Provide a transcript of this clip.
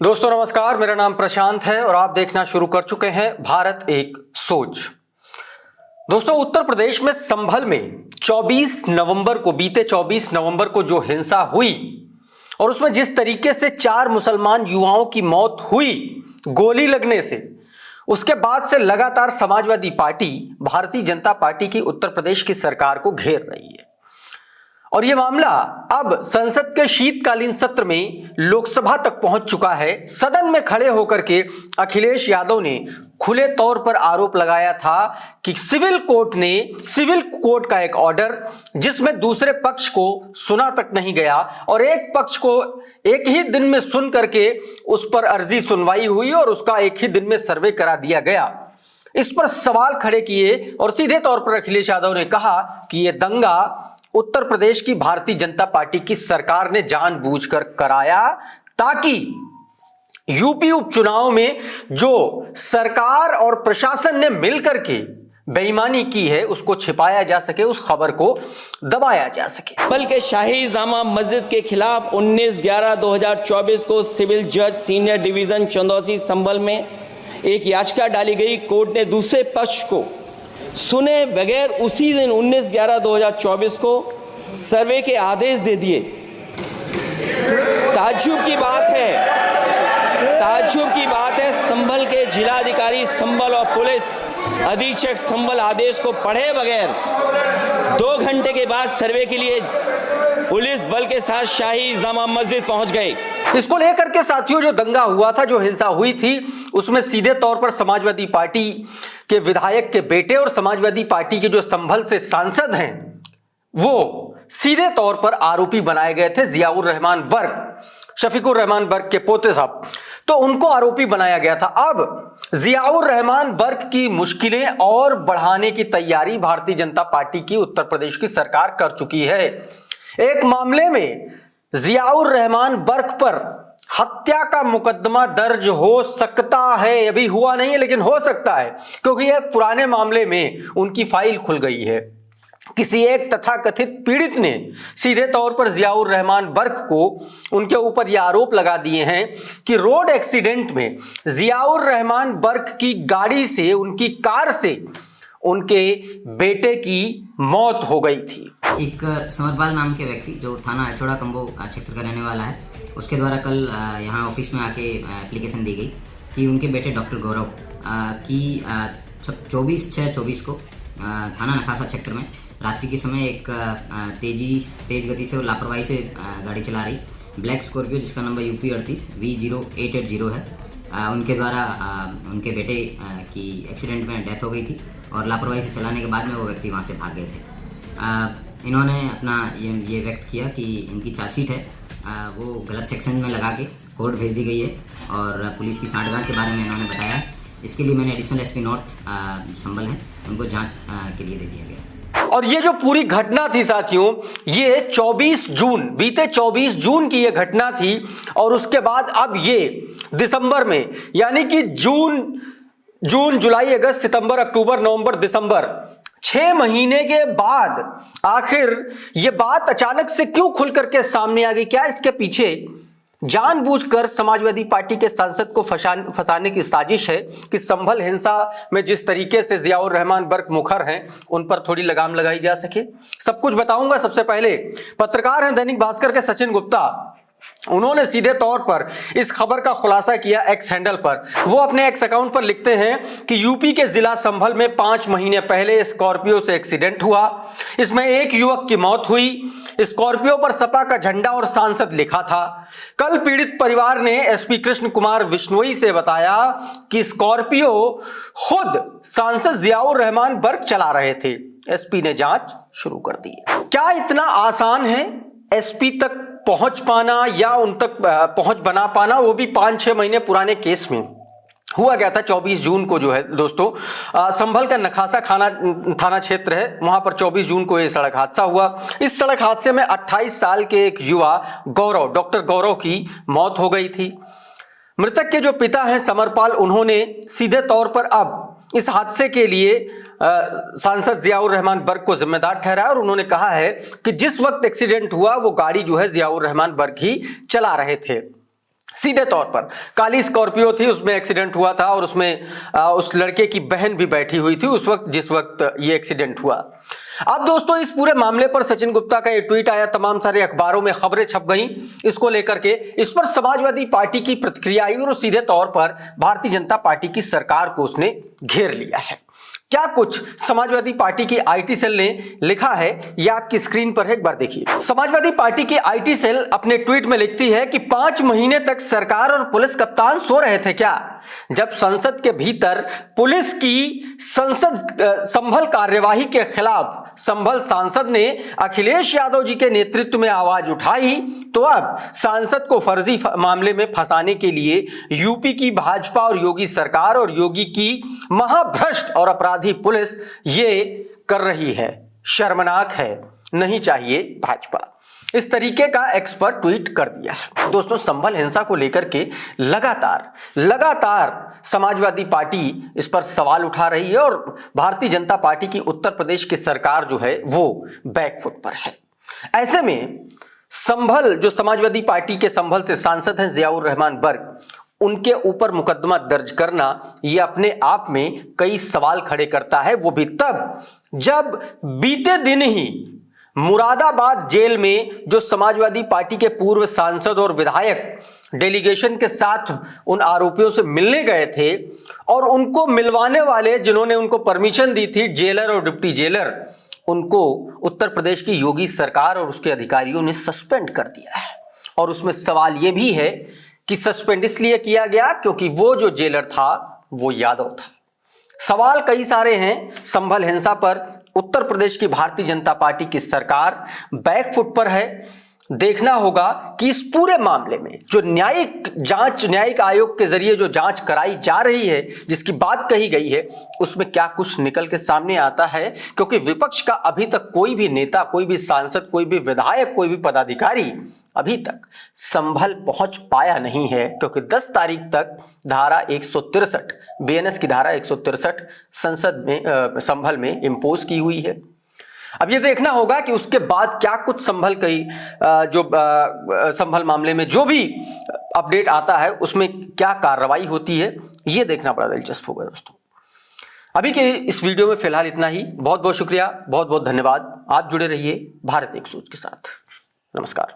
दोस्तों नमस्कार, मेरा नाम प्रशांत है और आप देखना शुरू कर चुके हैं भारत एक सोच। दोस्तों उत्तर प्रदेश में संभल में बीते 24 नवंबर को जो हिंसा हुई और उसमें जिस तरीके से 4 मुसलमान युवाओं की मौत हुई गोली लगने से, उसके बाद से लगातार समाजवादी पार्टी भारतीय जनता पार्टी की उत्तर प्रदेश की सरकार को घेर रही है। और यह मामला अब संसद के शीतकालीन सत्र में लोकसभा तक पहुंच चुका है। सदन में खड़े होकर के अखिलेश यादव ने खुले तौर पर आरोप लगाया था कि सिविल कोर्ट का एक ऑर्डर जिसमें दूसरे पक्ष को सुना तक नहीं गया और एक पक्ष को एक ही दिन में सुन करके उस पर अर्जी सुनवाई हुई और उसका एक ही दिन में सर्वे करा दिया गया। इस पर सवाल खड़े किए और सीधे तौर पर अखिलेश यादव ने कहा कि यह दंगा उत्तर प्रदेश की भारतीय जनता पार्टी की सरकार ने जानबूझकर कराया ताकि यूपी उपचुनाव में जो सरकार और प्रशासन ने मिलकर के बेईमानी की है उसको छिपाया जा सके, उस खबर को दबाया जा सके। संभल के शाही जामा मस्जिद के खिलाफ 19/11/2024 को सिविल जज सीनियर डिवीजन चंदौसी संभल में एक याचिका डाली गई। कोर्ट ने दूसरे पक्ष को सुने बगैर उसी दिन 19/11/2024 को सर्वे के आदेश दे दिए। ताज्जुब की बात है संभल के जिलाधिकारी संभल और पुलिस अधीक्षक संभल आदेश को पढ़े बगैर 2 घंटे के बाद सर्वे के लिए पुलिस बल के साथ शाही जामा मस्जिद पहुंच गए। इसको लेकर के साथियों जो दंगा हुआ था, जो हिंसा हुई थी, उसमें सीधे तौर पर समाजवादी पार्टी के विधायक के बेटे और समाजवादी पार्टी के जो संभल से सांसद हैं वो सीधे तौर पर आरोपी बनाए गए थे। जियाउर रहमान बर्क, शफीकुर रहमान बर्क के पोते साहब, तो उनको आरोपी बनाया गया था। अब जियाउर रहमान बर्क की मुश्किलें और बढ़ाने की तैयारी भारतीय जनता पार्टी की उत्तर प्रदेश की सरकार कर चुकी है। एक मामले में जियाउर रहमान बर्क पर हत्या का मुकदमा दर्ज हो सकता है, अभी हुआ नहीं है लेकिन हो सकता है, क्योंकि एक पुराने मामले में उनकी फाइल खुल गई है। किसी एक तथाकथित पीड़ित ने सीधे तौर पर जियाउर रहमान बर्क को उनके ऊपर यह आरोप लगा दिए हैं कि रोड एक्सीडेंट में जियाउर रहमान बर्क की गाड़ी से, उनकी कार से उनके बेटे की मौत हो गई थी। एक समरपाल नाम के व्यक्ति जो थाना अछोड़ा कंबो क्षेत्र का रहने वाला है, उसके द्वारा कल यहाँ ऑफिस में आके एप्लीकेशन दी गई कि उनके बेटे डॉक्टर गौरव की 24/6/24 को थाना नखासा क्षेत्र में रात्रि के समय एक तेज गति से और लापरवाही से गाड़ी चला रही ब्लैक स्कॉर्पियो जिसका नंबर UP 38 V0880 है, उनके द्वारा उनके बेटे की एक्सीडेंट में डेथ हो गई थी और लापरवाही से चलाने के बाद में वो व्यक्ति वहाँ से भाग गए थे। इन्होंने अपना ये व्यक्त किया कि इनकी चार्जशीट है वो गलत सेक्शन में लगा के कोर्ट भेज दी गई है और पुलिस की सांठगांठ के बारे में इन्होंने बताया। इसके लिए मैंने एडिशनल SP नॉर्थ संभल है उनको जांच के लिए दे दिया गया। और ये जो पूरी घटना थी साथियों, ये बीते 24 जून की ये घटना थी और उसके बाद अब ये दिसंबर में, यानी कि जून जुलाई अगस्त सितंबर अक्टूबर नवंबर दिसंबर 6 महीने के बाद आखिर ये बात अचानक से क्यों खुल करके सामने आ गई? क्या इसके पीछे जानबूझकर समाजवादी पार्टी के सांसद को फंसाने की साजिश है कि संभल हिंसा में जिस तरीके से जियाउर रहमान बर्क मुखर हैं उन पर थोड़ी लगाम लगाई जा सके? सब कुछ बताऊंगा। सबसे पहले पत्रकार हैं दैनिक भास्कर के सचिन गुप्ता, उन्होंने सीधे तौर पर इस खबर का खुलासा किया एक्स हैंडल पर। वो अपने एक्स अकाउंट पर लिखते हैं कि यूपी के जिला संभल में 5 महीने पहले स्कॉर्पियो से एक्सीडेंट हुआ। इसमें एक युवक की मौत हुई। स्कॉर्पियो पर सपा का झंडा और सांसद लिखा था। कल पीड़ित परिवार ने SP कृष्ण कुमार विश्नोई से बताया कि स्कॉर्पियो खुद सांसद जियाउर रहमान बर्क चला रहे थे। SP ने जांच शुरू कर दी। क्या इतना आसान है SP तक पहुंच पाना या उन तक पहुंच बना पाना, वो भी 5-6 महीने पुराने केस में? हुआ क्या था 24 जून को जो है दोस्तों, संभल का नखासा थाना क्षेत्र है, वहां पर 24 जून को यह सड़क हादसा हुआ। इस सड़क हादसे में 28 साल के एक युवा डॉक्टर गौरव की मौत हो गई थी। मृतक के जो पिता हैं समरपाल, उन्होंने सीधे तौर पर अब इस हादसे के लिए सांसद जियाउर रहमान बर्क को जिम्मेदार ठहराया और उन्होंने कहा है कि जिस वक्त एक्सीडेंट हुआ वो गाड़ी जो है जियाउर रहमान बर्क ही चला रहे थे। सीधे तौर पर काली स्कॉर्पियो थी, उसमें एक्सीडेंट हुआ था और उसमें उस लड़के की बहन भी बैठी हुई थी उस वक्त जिस वक्त ये एक्सीडेंट हुआ। अब दोस्तों इस पूरे मामले पर सचिन गुप्ता का ये ट्वीट आया, तमाम सारे अखबारों में खबरें छप गईं इसको लेकर के। इस पर समाजवादी पार्टी की प्रतिक्रिया आई और सीधे तौर पर भारतीय जनता पार्टी की सरकार को उसने घेर लिया है। क्या कुछ समाजवादी पार्टी की आईटी सेल ने लिखा है ये आपकी स्क्रीन पर है, एक बार देखिए। समाजवादी पार्टी की आईटी सेल अपने ट्वीट में लिखती है कि 5 महीने तक सरकार और पुलिस कप्तान सो रहे थे क्या? जब संसद के भीतर पुलिस की संभल कार्यवाही के खिलाफ संभल सांसद ने अखिलेश यादव जी के नेतृत्व में आवाज उठाई तो अब सांसद को फर्जी मामले में फंसाने के लिए यूपी की भाजपा और योगी सरकार और योगी की महाभ्रष्ट और अपराधी पुलिस ये कर रही है। शर्मनाक है, नहीं चाहिए भाजपा। इस तरीके का एक्सपर्ट ट्वीट कर दिया है। दोस्तों संभल हिंसा को लेकर के लगातार समाजवादी पार्टी इस पर सवाल उठा रही है और भारतीय जनता पार्टी की उत्तर प्रदेश की सरकार जो है वो बैकफुट पर है। ऐसे में संभल जो समाजवादी पार्टी के संभल से सांसद हैं जियाउर रहमान बर्क, उनके ऊपर मुकदमा दर्ज करना यह अपने आप में कई सवाल खड़े करता है, वो भी तब जब बीते दिन ही मुरादाबाद जेल में जो समाजवादी पार्टी के पूर्व सांसद और विधायक डेलीगेशन के साथ उन आरोपियों से मिलने गए थे और उनको मिलवाने वाले जिन्होंने उनको परमिशन दी थी, जेलर और डिप्टी जेलर, उनको उत्तर प्रदेश की योगी सरकार और उसके अधिकारियों ने सस्पेंड कर दिया है। और उसमें सवाल यह भी है कि सस्पेंड इसलिए किया गया क्योंकि वो जो जेलर था वो यादव था। सवाल कई सारे हैं संभल हिंसा पर। उत्तर प्रदेश की भारतीय जनता पार्टी की सरकार बैकफुट पर है। देखना होगा कि इस पूरे मामले में जो न्यायिक आयोग के जरिए जो जांच कराई जा रही है, जिसकी बात कही गई है, उसमें क्या कुछ निकल के सामने आता है, क्योंकि विपक्ष का अभी तक कोई भी नेता, कोई भी सांसद, कोई भी विधायक, कोई भी पदाधिकारी अभी तक संभल पहुंच पाया नहीं है, क्योंकि 10 तारीख तक धारा 163 बीएनएस की धारा 163 संसद में संभल में इंपोज की हुई है। अब ये देखना होगा कि उसके बाद क्या कुछ संभल संभल मामले में जो भी अपडेट आता है उसमें क्या कार्रवाई होती है, ये देखना बड़ा दिलचस्प होगा दोस्तों। अभी के इस वीडियो में फिलहाल इतना ही। बहुत बहुत शुक्रिया, बहुत बहुत धन्यवाद। आप जुड़े रहिए भारत एक सोच के साथ। नमस्कार।